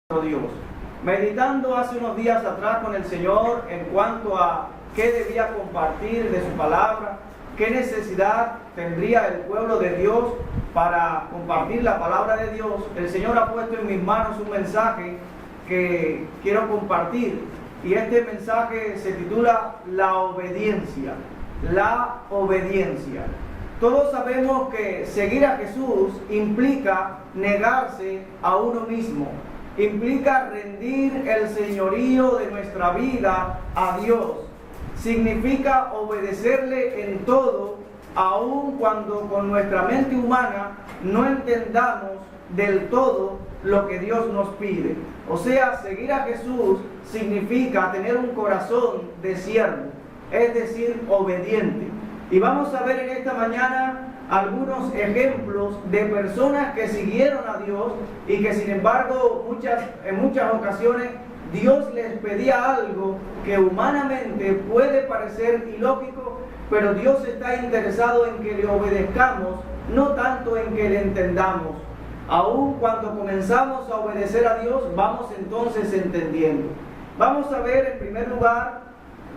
Dios. Meditando hace unos días atrás con el Señor en cuanto a qué debía compartir de su palabra, qué necesidad tendría el pueblo de Dios para compartir la palabra de Dios, el Señor ha puesto en mis manos un mensaje que quiero compartir, y este mensaje se titula La obediencia. La obediencia. Todos sabemos que seguir a Jesús implica negarse a uno mismo, implica rendir el señorío de nuestra vida a Dios, significa obedecerle en todo, aun cuando con nuestra mente humana no entendamos del todo lo que Dios nos pide. O sea, seguir a Jesús significa tener un corazón de siervo, es decir, obediente. Y vamos a ver en esta mañana algunos ejemplos de personas que siguieron a Dios y que sin embargo en muchas ocasiones Dios les pedía algo que humanamente puede parecer ilógico, pero Dios está interesado en que le obedezcamos, no tanto en que le entendamos. Aun cuando comenzamos a obedecer a Dios, vamos entonces entendiendo. Vamos a ver en primer lugar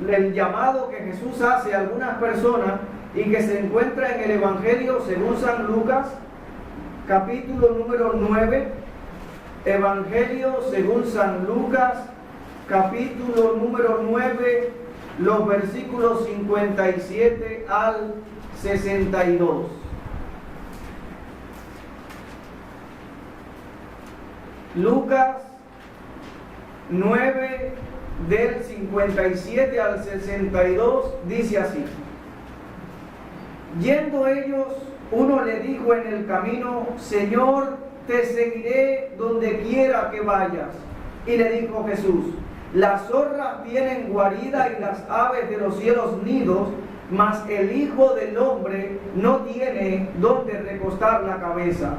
el llamado que Jesús hace a algunas personas y que se encuentra en el Evangelio según San Lucas, capítulo número 9, Evangelio según San Lucas, capítulo número 9, los versículos 57 al 62. Lucas 9, del 57 al 62, dice así: Yendo ellos, uno le dijo en el camino: Señor, te seguiré donde quiera que vayas. Y le dijo Jesús: Las zorras tienen guarida y las aves de los cielos nidos, mas el Hijo del Hombre no tiene donde recostar la cabeza.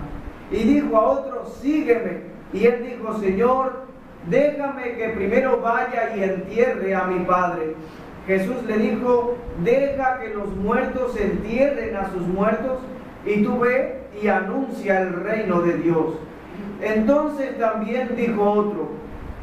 Y dijo a otro: Sígueme. Y él dijo: Señor, déjame que primero vaya y entierre a mi padre. Jesús le dijo: Deja que los muertos entierren a sus muertos, y tú ve y anuncia el reino de Dios. Entonces también dijo otro: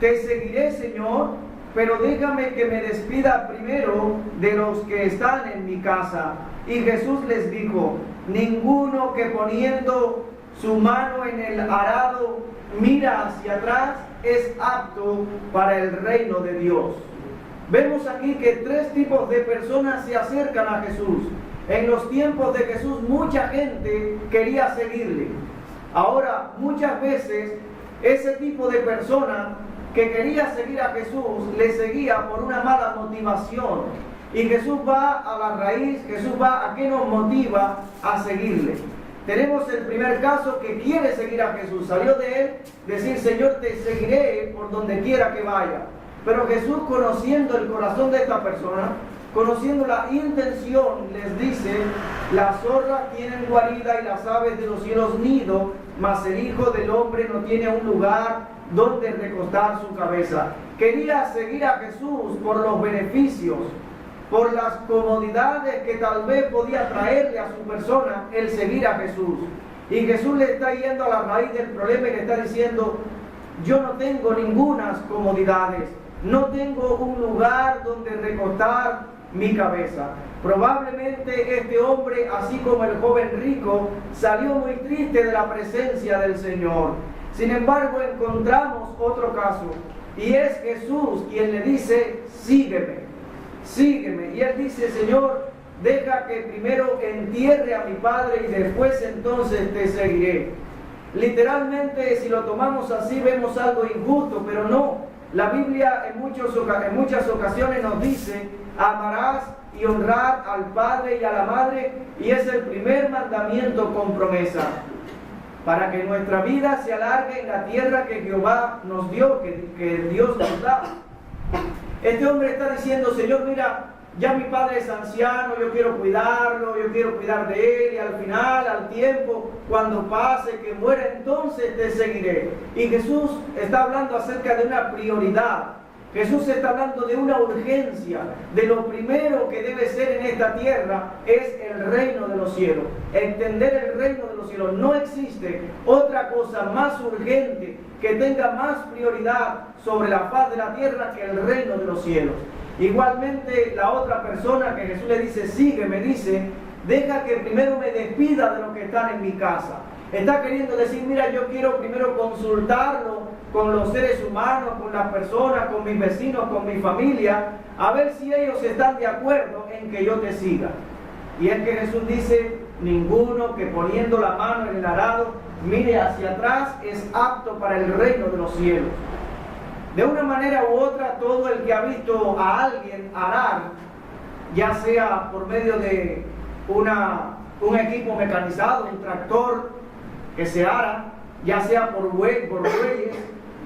Te seguiré, Señor, pero déjame que me despida primero de los que están en mi casa. Y Jesús les dijo: Ninguno que poniendo su mano en el arado mira hacia atrás es apto para el reino de Dios. Vemos aquí que tres tipos de personas se acercan a Jesús. En los tiempos de Jesús mucha gente quería seguirle. Ahora, muchas veces ese tipo de persona que quería seguir a Jesús le seguía por una mala motivación. Y Jesús va a la raíz, Jesús va a qué nos motiva a seguirle. Tenemos el primer caso que quiere seguir a Jesús. Salió de él decir: Señor, te seguiré por donde quiera que vaya. Pero Jesús, conociendo el corazón de esta persona, conociendo la intención, les dice: Las zorras tienen guarida y las aves de los cielos nido, mas el Hijo del Hombre no tiene un lugar donde recostar su cabeza. Quería seguir a Jesús por los beneficios, por las comodidades que tal vez podía traerle a su persona el seguir a Jesús. Y Jesús le está yendo a la raíz del problema y le está diciendo: yo no tengo ningunas comodidades, no tengo un lugar donde recostar mi cabeza. Probablemente este hombre, así como el joven rico, salió muy triste de la presencia del Señor. Sin embargo, encontramos otro caso, y es Jesús quien le dice: sígueme. Sígueme. Y él dice: Señor, deja que primero entierre a mi padre y después entonces te seguiré. Literalmente, si lo tomamos así, vemos algo injusto, pero no. La Biblia en muchas ocasiones nos dice: amarás y honrar al padre y a la madre, y es el primer mandamiento con promesa, para que nuestra vida se alargue en la tierra que Jehová nos dio, que Dios nos da. Este hombre está diciendo: Señor, mira, ya mi padre es anciano, yo quiero cuidarlo, yo quiero cuidar de él, y al final, al tiempo, cuando pase, que muera, entonces te seguiré. Y Jesús está hablando acerca de una prioridad. Jesús está hablando de una urgencia, de lo primero que debe ser en esta tierra es el reino de los los cielos, extender el reino de los cielos. No existe otra cosa más urgente que tenga más prioridad sobre la faz de la tierra que el reino de los cielos. Igualmente, la otra persona que Jesús le dice, sígueme, dice, deja que primero me despida de los que están en mi casa. Está queriendo decir, mira, yo quiero primero consultarlo con los seres humanos, con las personas, con mis vecinos, con mi familia, a ver si ellos están de acuerdo en que yo te siga. Y es que Jesús dice, ninguno que poniendo la mano en el arado mire hacia atrás es apto para el reino de los cielos. De una manera u otra, todo el que ha visto a alguien arar, ya sea por medio de un equipo mecanizado, un tractor que se ara, ya sea por bueyes,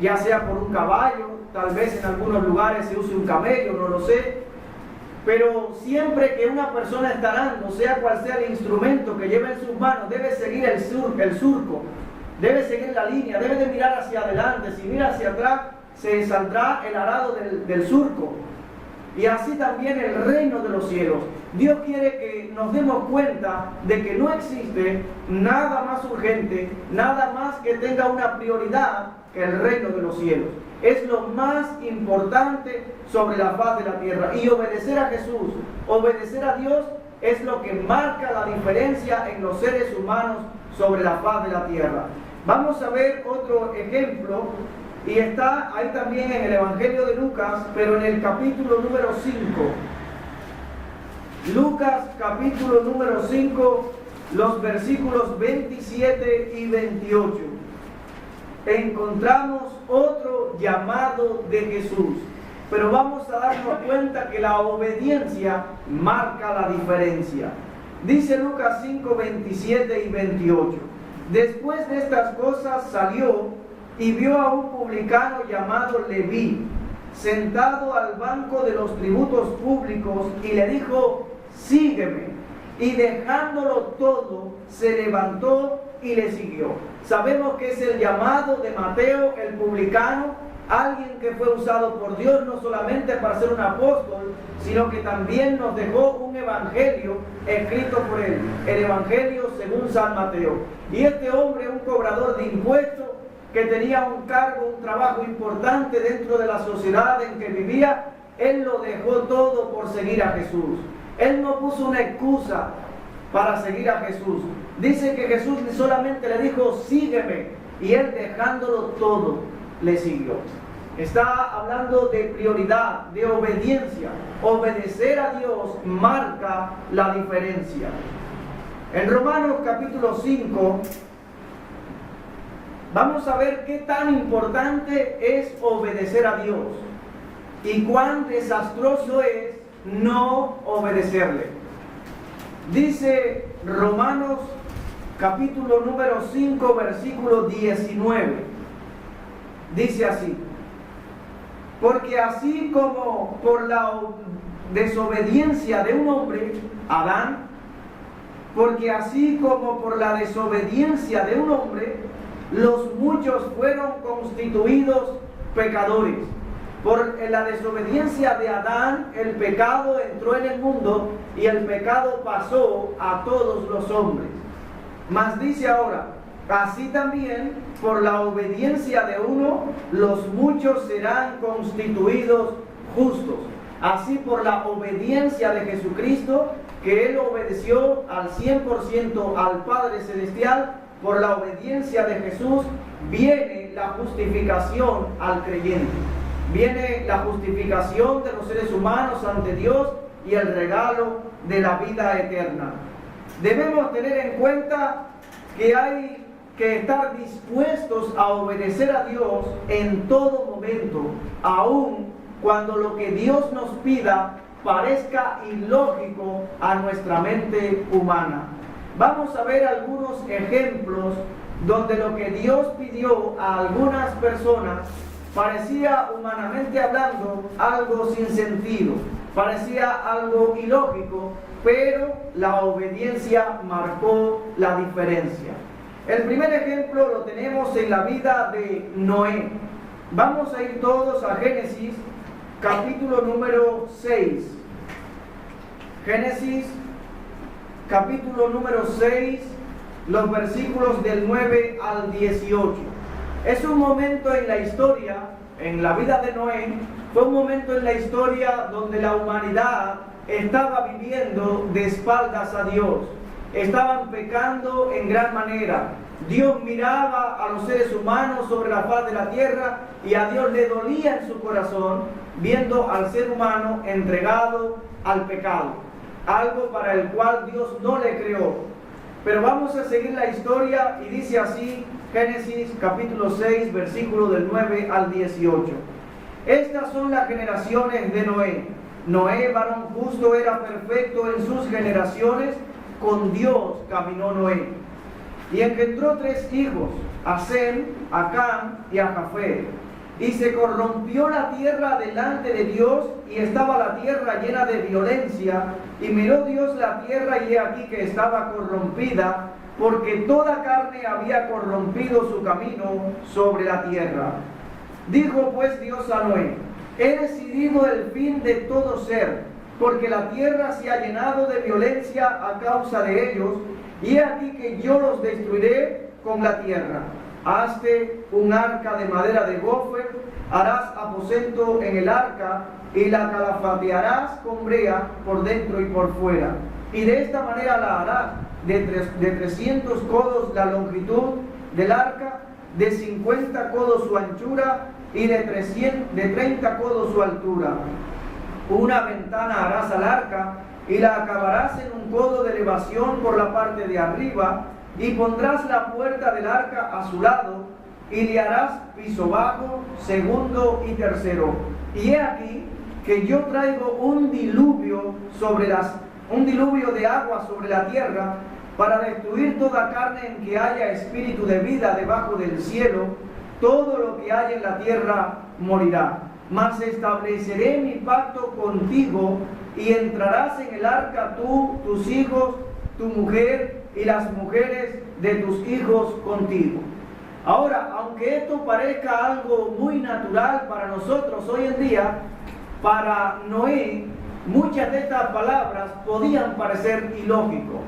ya sea por un caballo, tal vez en algunos lugares se use un camello, no lo sé, pero siempre que una persona está arando, sea cual sea el instrumento que lleve en sus manos, debe seguir el surco, debe seguir la línea, debe de mirar hacia adelante. Si mira hacia atrás, se saldrá el arado del surco. Y así también el reino de los cielos. Dios quiere que nos demos cuenta de que no existe nada más urgente, nada más que tenga una prioridad que el reino de los cielos. Es lo más importante sobre la faz de la tierra. Y obedecer a Jesús, obedecer a Dios, es lo que marca la diferencia en los seres humanos sobre la faz de la tierra. Vamos a ver otro ejemplo. Y está ahí también en el Evangelio de Lucas, pero en el capítulo número 5. Lucas capítulo número 5, los versículos 27 y 28. Encontramos otro llamado de Jesús. Pero vamos a darnos cuenta que la obediencia marca la diferencia. Dice Lucas 5, 27 y 28. Después de estas cosas salió y vio a un publicano llamado Leví, sentado al banco de los tributos públicos, y le dijo, sígueme. Y dejándolo todo, se levantó y le siguió. Sabemos que es el llamado de Mateo, el publicano, alguien que fue usado por Dios no solamente para ser un apóstol, sino que también nos dejó un evangelio escrito por él, el evangelio según San Mateo. Y este hombre, un cobrador de impuestos, que tenía un cargo, un trabajo importante dentro de la sociedad en que vivía, él lo dejó todo por seguir a Jesús. Él no puso una excusa para seguir a Jesús. Dice que Jesús solamente le dijo, sígueme, y él dejándolo todo, le siguió. Está hablando de prioridad, de obediencia. Obedecer a Dios marca la diferencia. En Romanos capítulo 5, vamos a ver qué tan importante es obedecer a Dios y cuán desastroso es no obedecerle. Dice Romanos capítulo número 5, versículo 19. Dice así: porque así como por la desobediencia de un hombre, Adán, porque así como por la desobediencia de un hombre, los muchos fueron constituidos pecadores. Por la desobediencia de Adán, el pecado entró en el mundo y el pecado pasó a todos los hombres. Mas dice ahora, así también por la obediencia de uno, los muchos serán constituidos justos. Así por la obediencia de Jesucristo, que Él obedeció al 100% al Padre Celestial, por la obediencia de Jesús viene la justificación al creyente. Viene la justificación de los seres humanos ante Dios y el regalo de la vida eterna. Debemos tener en cuenta que hay que estar dispuestos a obedecer a Dios en todo momento, aun cuando lo que Dios nos pida parezca ilógico a nuestra mente humana. Vamos a ver algunos ejemplos donde lo que Dios pidió a algunas personas parecía, humanamente hablando, algo sin sentido, parecía algo ilógico, pero la obediencia marcó la diferencia. El primer ejemplo lo tenemos en la vida de Noé. Vamos a ir todos a Génesis, capítulo número 6. Génesis, capítulo número 6, los versículos del 9 al 18. Es un momento en la historia, en la vida de Noé, fue un momento en la historia donde la humanidad estaba viviendo de espaldas a Dios. Estaban pecando en gran manera. Dios miraba a los seres humanos sobre la faz de la tierra y a Dios le dolía en su corazón viendo al ser humano entregado al pecado, algo para el cual Dios no le creó. Pero vamos a seguir la historia y dice así Génesis capítulo 6, versículo del 9 al 18. Estas son las generaciones de Noé. Noé, varón justo, era perfecto en sus generaciones. Con Dios caminó Noé. Y engendró 3 hijos, a Sem, a Cam y a Jafet. Y se corrompió la tierra delante de Dios, y estaba la tierra llena de violencia. Y miró Dios la tierra, y he aquí que estaba corrompida, porque toda carne había corrompido su camino sobre la tierra. Dijo pues Dios a Noé: he decidido el fin de todo ser, porque la tierra se ha llenado de violencia a causa de ellos, y he aquí que yo los destruiré con la tierra. Hazte un arca de madera de gofer, harás aposento en el arca, y la calafatearás con brea por dentro y por fuera. Y de esta manera la harás, de 300 codos la longitud del arca, de 50 codos su anchura, y de 30 codos su altura. Una ventana harás al arca, y la acabarás en un codo de elevación por la parte de arriba, y pondrás la puerta del arca a su lado, y le harás piso bajo, segundo y tercero. Y he aquí que yo traigo un diluvio de agua sobre la tierra, para destruir toda carne en que haya espíritu de vida debajo del cielo. Todo lo que haya en la tierra morirá. Mas estableceré mi pacto contigo, y entrarás en el arca tú, tus hijos, tu mujer y las mujeres de tus hijos contigo. Ahora, aunque esto parezca algo muy natural para nosotros hoy en día, para Noé muchas de estas palabras podían parecer ilógicas.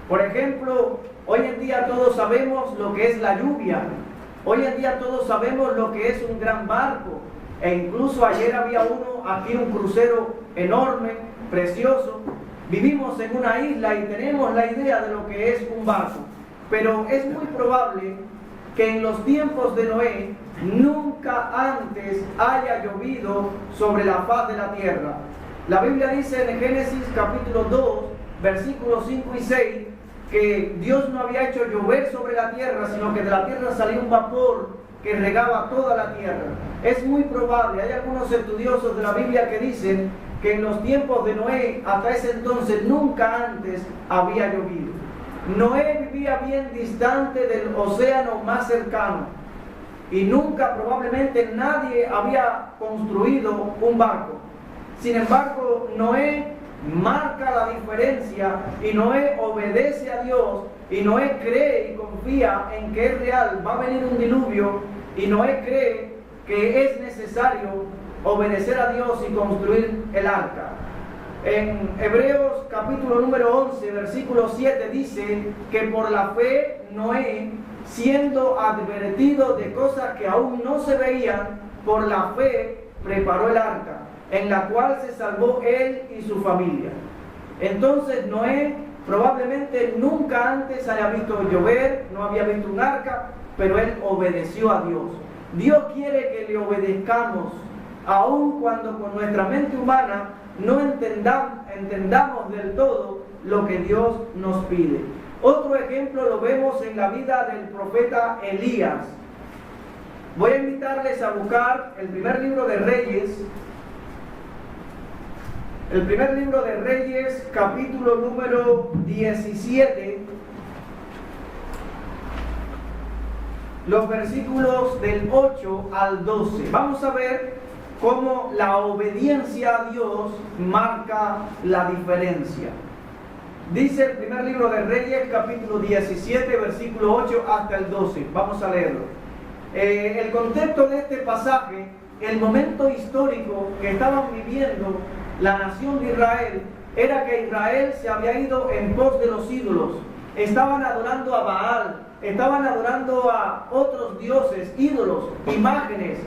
Por ejemplo, hoy en día todos sabemos lo que es la lluvia. Hoy en día todos sabemos lo que es un gran barco. E incluso ayer había aquí un crucero enorme, precioso. Vivimos en una isla y tenemos la idea de lo que es un barco. Pero es muy probable que en los tiempos de Noé nunca antes haya llovido sobre la faz de la tierra. La Biblia dice en Génesis capítulo 2, versículos 5 y 6, que Dios no había hecho llover sobre la tierra, sino que de la tierra salía un vapor que regaba toda la tierra. Es muy probable, hay algunos estudiosos de la Biblia que dicen que en los tiempos de Noé, hasta ese entonces, nunca antes había llovido. Noé vivía bien distante del océano más cercano, y nunca probablemente nadie había construido un barco. Sin embargo, Noé marca la diferencia, y Noé obedece a Dios, y Noé cree y confía en que es real, va a venir un diluvio, y Noé cree que es necesario obedecer a Dios y construir el arca. En Hebreos capítulo número 11, versículo 7 dice que por la fe Noé, siendo advertido de cosas que aún no se veían, por la fe preparó el arca, en la cual se salvó él y su familia. Entonces Noé probablemente nunca antes haya visto llover, no había visto un arca, pero él obedeció a Dios. Dios quiere que le obedezcamos, aun cuando con nuestra mente humana no entendamos del todo lo que Dios nos pide. Otro ejemplo lo vemos en la vida del profeta Elías. Voy a invitarles a buscar el primer libro de Reyes. El primer libro de Reyes, capítulo número 17, los versículos del 8 al 12. Vamos a ver cómo la obediencia a Dios marca la diferencia. Dice el primer libro de Reyes, capítulo 17, versículo 8 hasta el 12. Vamos a leerlo. El contexto de este pasaje, el momento histórico que estaban viviendo la nación de Israel, era que Israel se había ido en pos de los ídolos. Estaban adorando a Baal, estaban adorando a otros dioses, ídolos, imágenes,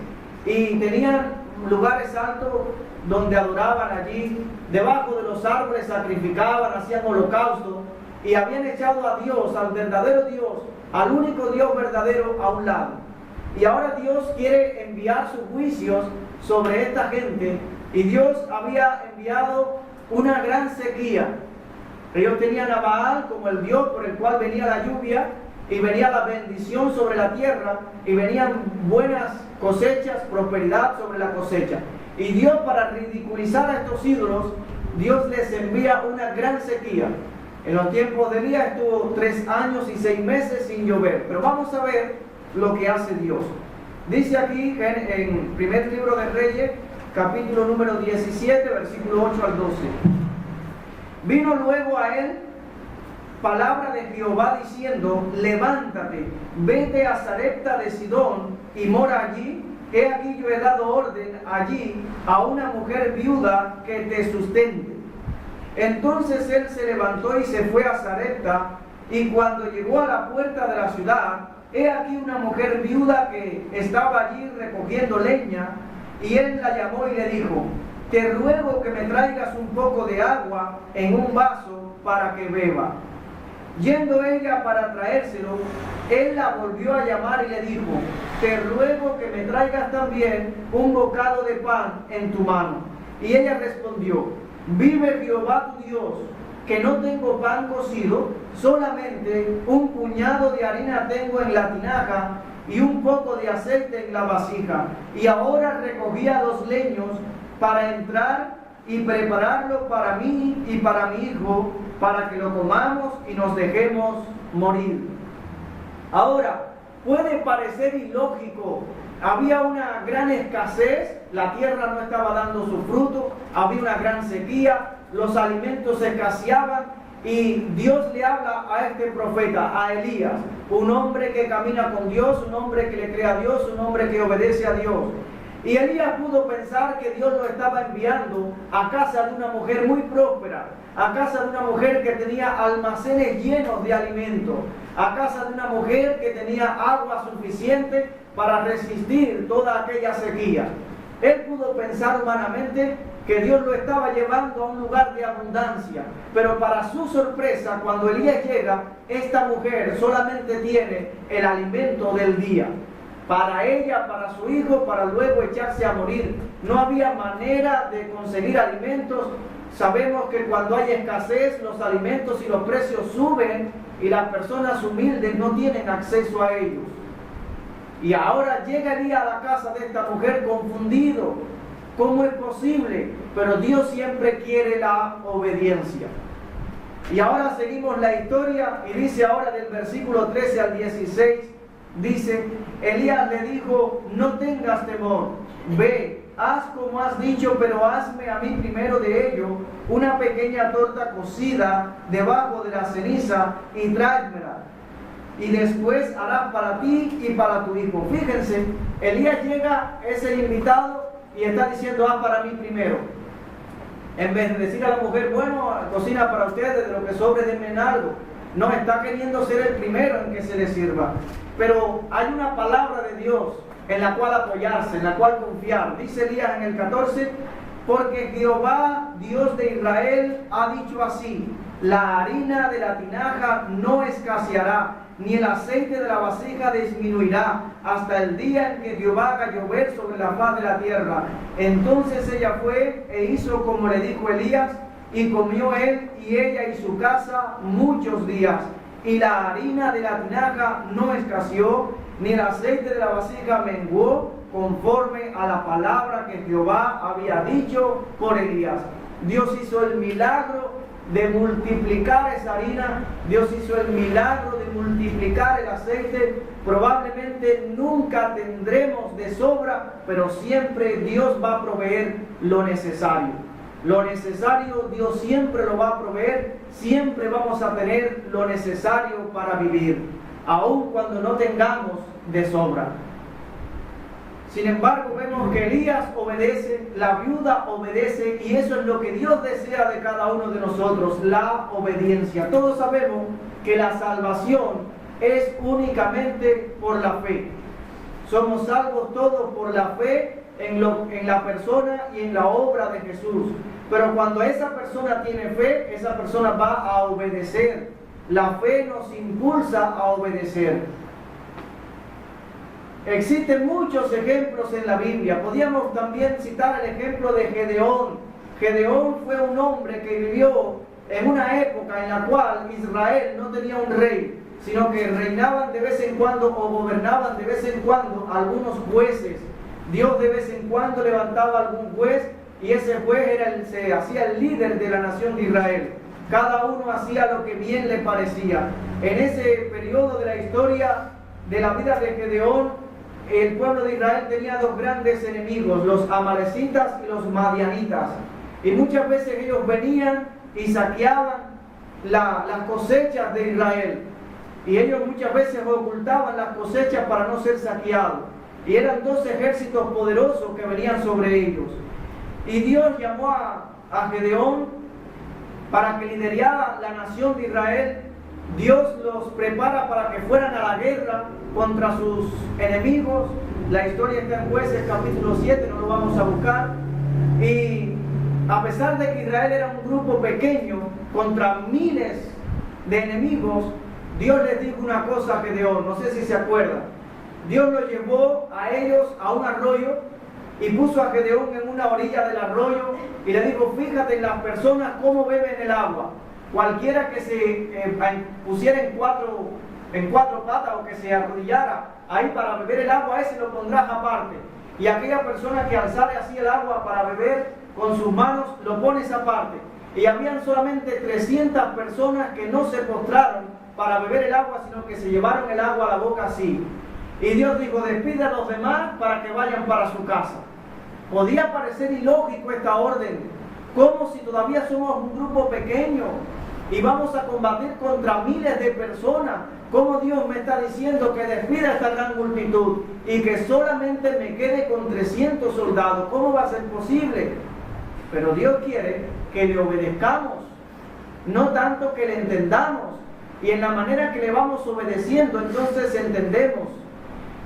y tenían lugares altos donde adoraban allí, debajo de los árboles sacrificaban, hacían holocausto, y habían echado a Dios, al verdadero Dios, al único Dios verdadero, a un lado. Y ahora Dios quiere enviar sus juicios sobre esta gente, y Dios había enviado una gran sequía. Ellos tenían a Baal como el Dios por el cual venía la lluvia y venía la bendición sobre la tierra y venían buenas cosechas, prosperidad sobre la cosecha. Y Dios, para ridiculizar a estos ídolos, Dios les envía una gran sequía. En los tiempos de Elías estuvo 3 años y 6 meses sin llover. Pero vamos a ver lo que hace Dios. Dice aquí en primer libro de Reyes, capítulo número 17, versículo 8 al 12. Vino luego a él palabra de Jehová diciendo: levántate, vete a Sarepta de Sidón y mora allí. He aquí yo he dado orden allí a una mujer viuda que te sustente. Entonces él se levantó y se fue a Sarepta, y cuando llegó a la puerta de la ciudad, he aquí una mujer viuda que estaba allí recogiendo leña, y él la llamó y le dijo: te ruego que me traigas un poco de agua en un vaso para que beba. Yendo ella para traérselo, él la volvió a llamar y le dijo: te ruego que me traigas también un bocado de pan en tu mano. Y ella respondió: vive Jehová tu Dios, que no tengo pan cocido, solamente un puñado de harina tengo en la tinaja y un poco de aceite en la vasija. Y ahora recogía 2 leños para entrar y prepararlo para mí y para mi hijo, para que lo comamos y nos dejemos morir. Ahora, puede parecer ilógico, había una gran escasez, la tierra no estaba dando su fruto, había una gran sequía, los alimentos escaseaban, y Dios le habla a este profeta, a Elías, un hombre que camina con Dios, un hombre que le cree a Dios, un hombre que obedece a Dios. Y Elías pudo pensar que Dios lo estaba enviando a casa de una mujer muy próspera, a casa de una mujer que tenía almacenes llenos de alimento, a casa de una mujer que tenía agua suficiente para resistir toda aquella sequía. Él pudo pensar humanamente que Dios lo estaba llevando a un lugar de abundancia, pero para su sorpresa, cuando Elías llega, esta mujer solamente tiene el alimento del día. Para ella, para su hijo, para luego echarse a morir. No había manera de conseguir alimentos. Sabemos que cuando hay escasez, los alimentos y los precios suben y las personas humildes no tienen acceso a ellos. Y ahora llega Elías a la casa de esta mujer confundido. ¿Cómo es posible? Pero Dios siempre quiere la obediencia. Y ahora seguimos la historia y dice ahora del versículo 13 al 16, dice: Elías le dijo: no tengas temor, ve, haz como has dicho, pero hazme a mí primero de ello una pequeña torta cocida debajo de la ceniza y tráemela, y después harás para ti y para tu hijo. Fíjense, Elías llega, es el invitado, y está diciendo: haz para mí primero. En vez de decir a la mujer: bueno, cocina para ustedes, de lo que sobre denme en algo. No, está queriendo ser el primero en que se le sirva. Pero hay una palabra de Dios en la cual apoyarse, en la cual confiar. Dice Elías en el 14: porque Jehová, Dios de Israel, ha dicho así: la harina de la tinaja no escaseará, ni el aceite de la vasija disminuirá, hasta el día en que Jehová haga llover sobre la faz de la tierra. Entonces ella fue e hizo como le dijo Elías, y comió él y ella y su casa muchos días. Y la harina de la tinaja no escaseó, ni el aceite de la vasija menguó, conforme a la palabra que Jehová había dicho por Elías. Dios hizo el milagro de multiplicar esa harina. Dios hizo el milagro de multiplicar el aceite. Probablemente nunca tendremos de sobra, pero siempre Dios va a proveer lo necesario. Lo necesario Dios siempre lo va a proveer. Siempre vamos a tener lo necesario para vivir, aun cuando no tengamos de sobra. Sin embargo, vemos que Elías obedece, la viuda obedece, y eso es lo que Dios desea de cada uno de nosotros, la obediencia. Todos sabemos que la salvación es únicamente por la fe. Somos salvos todos por la fe en la persona y en la obra de Jesús. Pero cuando esa persona tiene fe, esa persona va a obedecer. La fe nos impulsa a obedecer. Existen muchos ejemplos en la Biblia. Podríamos también citar el ejemplo de Gedeón. Gedeón fue un hombre que vivió en una época en la cual Israel no tenía un rey, sino que reinaban de vez en cuando o gobernaban de vez en cuando algunos jueces. Dios de vez en cuando levantaba algún juez y ese juez se hacía el líder de la nación de Israel. Cada uno hacía lo que bien le parecía. En ese periodo de la historia de la vida de Gedeón, el pueblo de Israel tenía dos grandes enemigos, los amalecitas y los madianitas. Y muchas veces ellos venían y saqueaban las cosechas de Israel. Y ellos muchas veces ocultaban las cosechas para no ser saqueados. Y eran dos ejércitos poderosos que venían sobre ellos. Y Dios llamó a Gedeón para que liderara la nación de Israel. Dios los prepara para que fueran a la guerra contra sus enemigos. La historia está en Jueces capítulo 7, no lo vamos a buscar. Y a pesar de que Israel era un grupo pequeño contra miles de enemigos, Dios les dijo una cosa a Gedeón, no sé si se acuerdan. Dios los llevó a ellos a un arroyo y puso a Gedeón en una orilla del arroyo y le dijo, fíjate en las personas cómo beben el agua. Cualquiera que se pusiera en cuatro patas o que se arrodillara ahí para beber el agua, ese lo pondrás aparte. Y aquella persona que alzara así el agua para beber con sus manos, lo pones aparte. Y habían solamente 300 personas que no se postraron para beber el agua, sino que se llevaron el agua a la boca así. Y Dios dijo, despide a los demás para que vayan para su casa. Podía parecer ilógico esta orden, como si todavía somos un grupo pequeño y vamos a combatir contra miles de personas. ¿Cómo Dios me está diciendo que despida a esta gran multitud y que solamente me quede con 300 soldados? ¿Cómo va a ser posible? Pero Dios quiere que le obedezcamos, no tanto que le entendamos. Y en la manera que le vamos obedeciendo, entonces entendemos.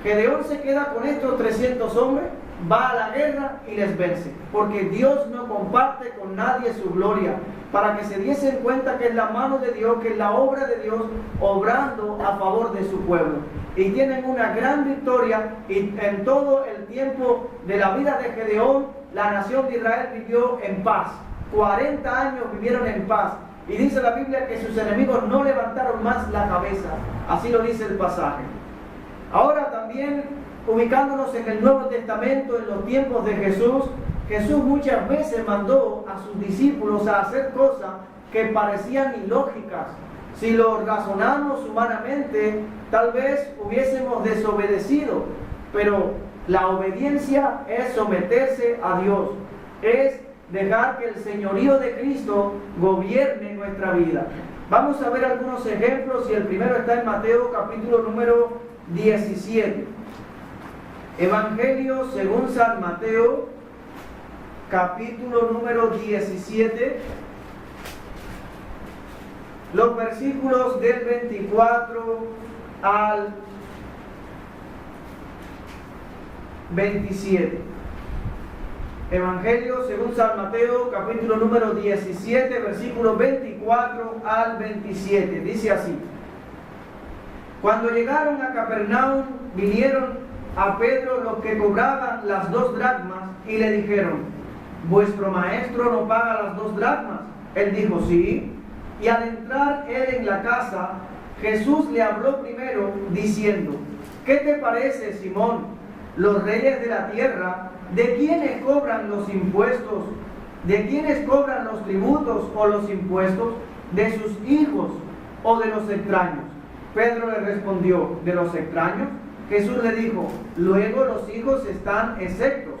Gedeón se queda con estos 300 hombres, va a la guerra y les vence, porque Dios no comparte con nadie su gloria, para que se diesen cuenta que es la mano de Dios, que es la obra de Dios obrando a favor de su pueblo. Y tienen una gran victoria, y en todo el tiempo de la vida de Gedeón, la nación de Israel vivió en paz. 40 años vivieron en paz. Y dice la Biblia que sus enemigos no levantaron más la cabeza. Así lo dice el pasaje. Ahora también, ubicándonos en el Nuevo Testamento, en los tiempos de Jesús, Jesús muchas veces mandó a sus discípulos a hacer cosas que parecían ilógicas. Si lo razonamos humanamente, tal vez hubiésemos desobedecido, pero la obediencia es someterse a Dios, es dejar que el señorío de Cristo gobierne nuestra vida. Vamos a ver algunos ejemplos y el primero está en Mateo capítulo número 17. Evangelio según San Mateo capítulo número 17, los versículos del 24 al 27. Evangelio según San Mateo, capítulo número 17, versículos 24 al 27. Dice así: Cuando llegaron a Capernaum, vinieron a Pedro los que cobraban las 2 dracmas y le dijeron: ¿Vuestro maestro no paga las 2 dracmas? Él dijo: sí. Y al entrar él en la casa, Jesús le habló primero diciendo: ¿Qué te parece, Simón? Los reyes de la tierra, ¿de quiénes cobran los impuestos? ¿De quiénes cobran los tributos o los impuestos? ¿De sus hijos o de los extraños? Pedro le respondió: ¿de los extraños? Jesús le dijo: luego los hijos están exceptos.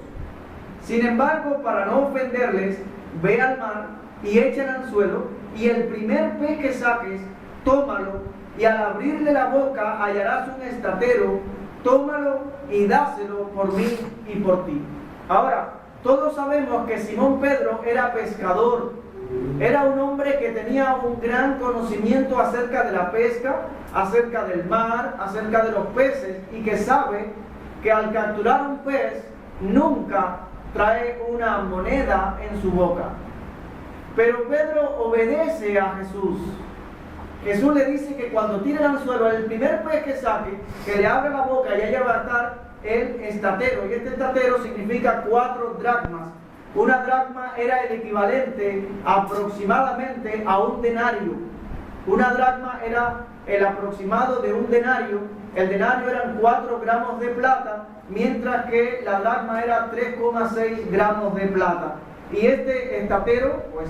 Sin embargo, para no ofenderles, ve al mar y echa el anzuelo, y el primer pez que saques, tómalo, y al abrirle la boca hallarás un estatero. tómalo y dáselo por mí y por ti. Ahora, todos sabemos que Simón Pedro era pescador, era un hombre que tenía un gran conocimiento acerca de la pesca, acerca del mar, acerca de los peces, y que sabe que al capturar un pez nunca trae una moneda en su boca. Pero Pedro obedece a Jesús. Jesús le dice que cuando tire el anzuelo, el primer pez que saque, que le abra la boca y allá va a estar el estatero. Y este estatero significa 4 dracmas. Una dracma era el equivalente aproximadamente a un denario. Una dracma era el aproximado de un denario. El denario eran 4 gramos de plata, mientras que la dracma era 3,6 gramos de plata. Y este estatero, pues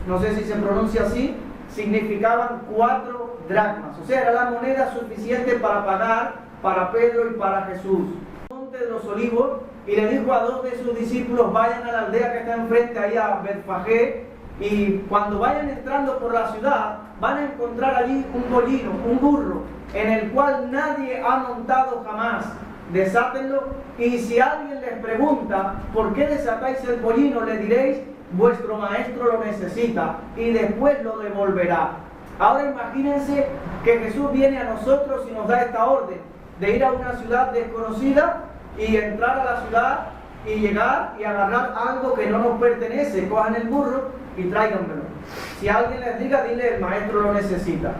no sé si se pronuncia así, significaban 4 dracmas. O sea, era la moneda suficiente para pagar para Pedro y para Jesús. Monte de los Olivos, y le dijo a 2 de sus discípulos: vayan a la aldea que está enfrente, ahí a Betfagé, y cuando vayan entrando por la ciudad, van a encontrar allí un pollino, un burro, en el cual nadie ha montado jamás. Desátenlo, y si alguien les pregunta por qué desatáis el pollino, le diréis: vuestro maestro lo necesita, y después lo devolverá. Ahora imagínense que Jesús viene a nosotros y nos da esta orden de ir a una ciudad desconocida y entrar a la ciudad y llegar y agarrar algo que no nos pertenece. Cojan el burro y tráiganmelo. Si alguien les diga, dile: el maestro lo necesita.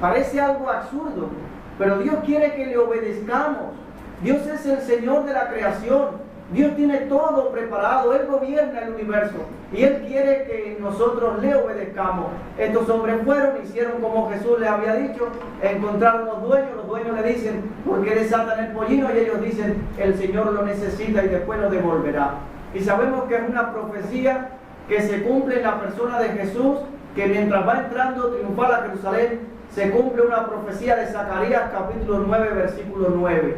Parece algo absurdo, pero Dios quiere que le obedezcamos. Dios es el Señor de la creación. Dios tiene todo preparado. Él gobierna el universo y Él quiere que nosotros le obedezcamos. Estos hombres fueron, hicieron como Jesús les había dicho, encontraron los dueños le dicen: ¿por qué desatan el pollino? Y ellos dicen: el Señor lo necesita y después lo devolverá. Y sabemos que es una profecía que se cumple en la persona de Jesús, que mientras va entrando triunfal a Jerusalén, se cumple una profecía de Zacarías capítulo 9, versículo 9.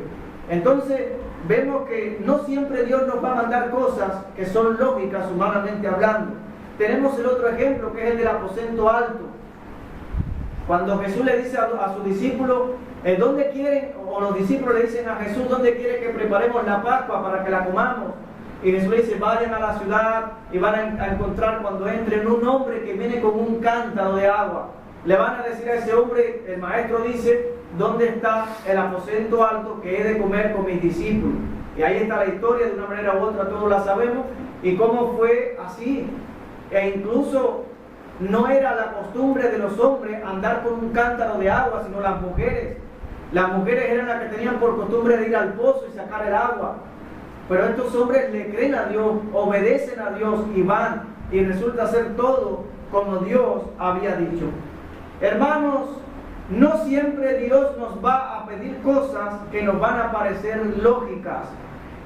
Entonces, vemos que no siempre Dios nos va a mandar cosas que son lógicas humanamente hablando. Tenemos el otro ejemplo, que es el del aposento alto. Cuando Jesús le dice a sus discípulos: ¿dónde quieren? O los discípulos le dicen a Jesús: ¿dónde quiere que preparemos la Pascua para que la comamos? Y Jesús le dice: vayan a la ciudad y van a encontrar cuando entren un hombre que viene con un cántaro de agua. Le van a decir a ese hombre: el maestro dice, ¿dónde está el aposento alto que he de comer con mis discípulos? Y ahí está la historia, de una manera u otra todos la sabemos, y cómo fue así. E incluso no era la costumbre de los hombres andar con un cántaro de agua, sino las mujeres. Las mujeres eran las que tenían por costumbre de ir al pozo y sacar el agua. Pero estos hombres le creen a Dios, obedecen a Dios y van, y resulta ser todo como Dios había dicho. Hermanos, no siempre Dios nos va a pedir cosas que nos van a parecer lógicas,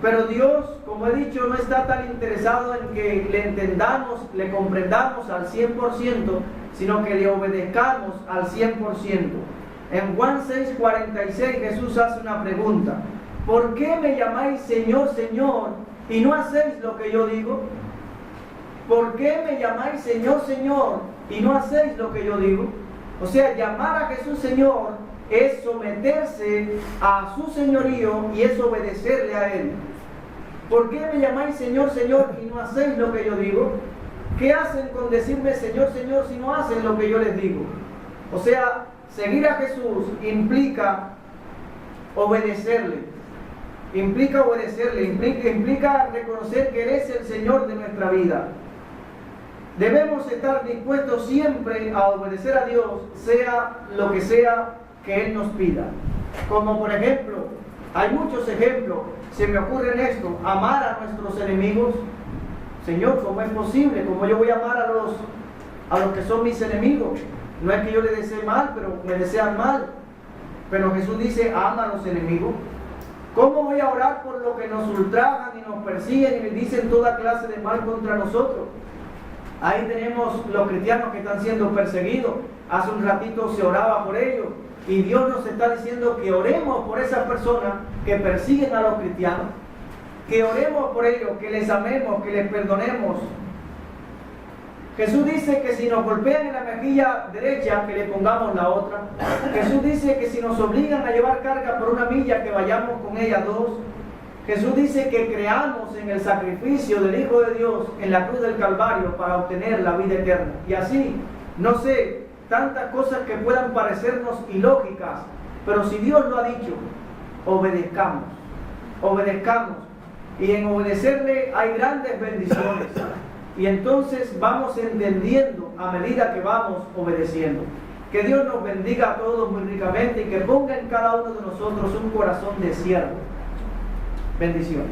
pero Dios, como he dicho, no está tan interesado en que le entendamos, le comprendamos al 100%, sino que le obedezcamos al 100%. En Juan 6:46 Jesús hace una pregunta: ¿por qué me llamáis Señor, Señor, y no hacéis lo que yo digo? ¿Por qué me llamáis Señor, Señor, y no hacéis lo que yo digo? O sea, llamar a Jesús Señor es someterse a su señorío y es obedecerle a Él. ¿Por qué me llamáis Señor, Señor, y no hacéis lo que yo digo? ¿Qué hacen con decirme Señor, Señor, si no hacen lo que yo les digo? O sea, seguir a Jesús implica obedecerle. Implica reconocer que Él es el Señor de nuestra vida. Debemos estar dispuestos siempre a obedecer a Dios, sea lo que sea que Él nos pida. Como por ejemplo, hay muchos ejemplos, se me ocurren esto: amar a nuestros enemigos. Señor, ¿cómo es posible? ¿Cómo yo voy a amar a los que son mis enemigos? No es que yo les desee mal, pero me desean mal. Pero Jesús dice: ama a los enemigos. ¿Cómo voy a orar por los que nos ultrajan y nos persiguen y dicen toda clase de mal contra nosotros? Ahí tenemos los cristianos que están siendo perseguidos. Hace un ratito se oraba por ellos. Y Dios nos está diciendo que oremos por esas personas que persiguen a los cristianos. Que oremos por ellos, que les amemos, que les perdonemos. Jesús dice que si nos golpean en la mejilla derecha, que le pongamos la otra. Jesús dice que si nos obligan a llevar carga por 1 milla, que vayamos con ella 2. Jesús dice que creamos en el sacrificio del Hijo de Dios en la cruz del Calvario para obtener la vida eterna. Y así, no sé, tantas cosas que puedan parecernos ilógicas, pero si Dios lo ha dicho, obedezcamos, obedezcamos. Y en obedecerle hay grandes bendiciones. Y entonces vamos entendiendo a medida que vamos obedeciendo. Que Dios nos bendiga a todos muy ricamente y que ponga en cada uno de nosotros un corazón de siervo. Bendiciones.